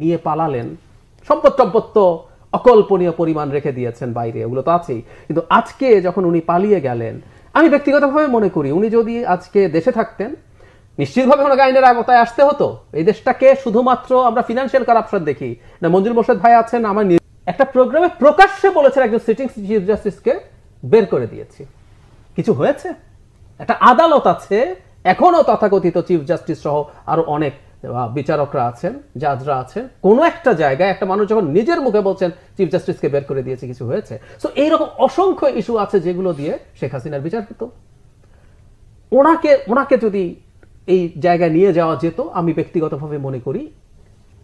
নিয়ে পালালেন, সম্পদ সম্পদ তো অকল্পনীয় পরিমাণ রেখে দিয়েছেন বাইরে, ওগুলো তো আছেই। কিন্তু আজকে যখন উনি পালিয়ে গেলেন, আমি ব্যক্তিগতভাবে মনে করি উনি যদি আজকে দেশে থাকতেন নিশ্চিতভাবে কোনো আইনের আওতায় আসতে হতো। এই দেশটাকে শুধুমাত্র আমরা ফিনান্সিয়াল কারাপশন দেখি না। মঞ্জুর মোর্শেদ ভাই আছেন, আমার একটা প্রোগ্রামে প্রকাশ্যে বলেছেন একজন সিটিং চিফ জাস্টিসকে বের করে দিয়েছি। কিছু হয়েছে? একটা আদালত আছে, এখনো তথাকথিত চিফ জাস্টিস সহ আরো অনেক বিচারকরা আছেন, জাজরা আছেন। কোন একটা জায়গায় একটা মানুষ যখন নিজের মুখে বলছেন চিফ জাস্টিসকে বের করে দিয়েছে, কিছু হয়েছে? সো এইরকম অসংখ্য ইস্যু আছে যেগুলো দিয়ে শেখ হাসিনার বিচার হতো। ওনাকে যদি এই জায়গায় নিয়ে যাওয়া যেত, আমি ব্যক্তিগতভাবে মনে করি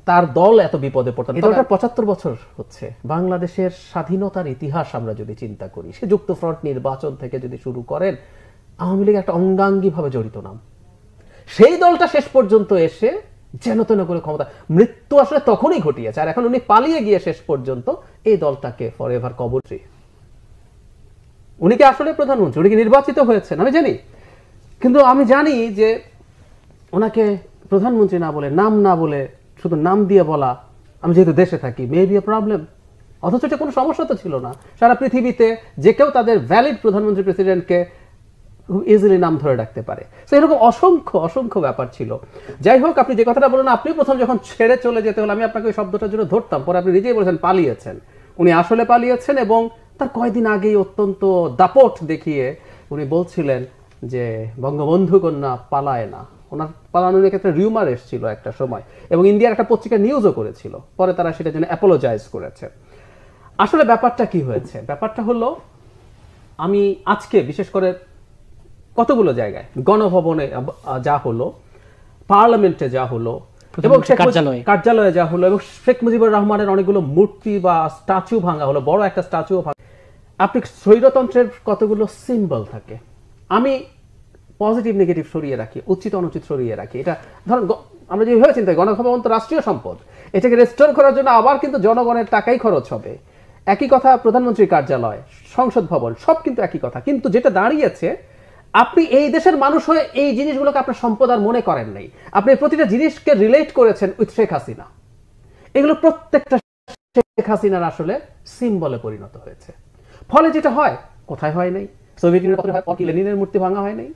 তার দল এত বিপদে পড়ত না। ৭৫ বছর হচ্ছে বাংলাদেশের স্বাধীনতার ইতিহাস আমরা যদি চিন্তা করি, সে যুক্তফ্রন্ট নির্বাচন থেকে যদি শুরু করেন, আওয়ামী লীগ একটা অঙ্গাঙ্গি ভাবে জড়িত নাম। সেই দলটা শেষ পর্যন্ত এসে যেন তেন করে ক্ষমতা, মৃত্যু আসলে তখনই ঘটিয়েছে। আর এখন উনি পালিয়ে গিয়ে শেষ পর্যন্ত এই দলটাকে ফরএভার কবরী। উনি কি আসলে প্রধানমন্ত্রী? উনি কি নির্বাচিত হয়েছেন? আমি জানি, কিন্তু আমি জানি যে ওনাকে প্রধানমন্ত্রী না বলে, নাম না বলে, শুধু নাম দিয়ে বলা, আমি যেহেতু দেশে থাকি, মে বি এ প্রবলেম। অথচ এটা কোনো সমস্যা তো ছিল না। সারা পৃথিবীতে যে কেউ তাদের ভ্যালিড প্রধানমন্ত্রী প্রেসিডেন্টকে খুব ইজিলি নাম ধরে রাখতে পারে। তো এরকম অসংখ্য অসংখ্য ব্যাপার ছিল। যাই হোক, আপনি যে কথাটা বলেন, আপনি প্রথম যখন ছেড়ে চলে যেতে হলো, আমি আপনাকে ওই শব্দটার জন্য ধরতাম, পরে আপনি নিজেই বলেছেন পালিয়েছেন। উনি আসলে পালিয়েছেন, এবং তার কয়েকদিন আগেই অত্যন্ত দাপট দেখিয়ে উনি বলছিলেন যে বঙ্গবন্ধু কন্যা পালায় না। ওনার পালানোর ক্ষেত্রে রিউমার এসেছিল একটা সময়, এবং ইন্ডিয়ার একটা পত্রিকা নিউজও করেছিল, পরে তারা সেটার জন্য অ্যাপোলোজাইজ করেছে। আসলে ব্যাপারটা কি হয়েছে? ব্যাপারটা হলো, আমি আজকে বিশেষ করে কতগুলো জায়গায়, গণভবনে যা হলো, পার্লামেন্টে যা হলো, এবং কার্যালয়ে যা হলো, এবং শেখ মুজিবুর রহমানের অনেকগুলো মূর্তি বা স্ট্যাচু ভাঙা হলো, বড় একটা স্ট্যাচু ভাঙা। আপনি স্বৈরতন্ত্রের কতগুলো সিম্বল থাকে, আমি পজিটিভ নেগেটিভ সরিয়ে রাখি, উচিত অনুচিত সরিয়ে রাখি। এটা ধরুন, আমরা যেভাবে চিন্তা করি, গণভবন তো রাষ্ট্রীয় সম্পদ, এটাকে রেস্টোর করার জন্য আবার কিন্তু জনগণের টাকাই খরচ হবে। একই কথা প্রধানমন্ত্রীর কার্যালয়, সংসদ ভবন, সব কিন্তু একই কথা। কিন্তু যেটা দাঁড়িয়েছে, আপনি এই দেশের মানুষ হয়ে এই জিনিসগুলোকে আপনার সম্পদ আর মনে করেন নাই। আপনি প্রতিটা জিনিসকে রিলেট করেছেন উইথ শেখ হাসিনা। এগুলো প্রত্যেকটা শেখ হাসিনার আসলে সিম্বলে পরিণত হয়েছে। ফলে যেটা হয়, কোথায় হয় নাই? সোভিয়েত ইউনিয়নের লেনিনের মূর্তি ভাঙা হয় নাই?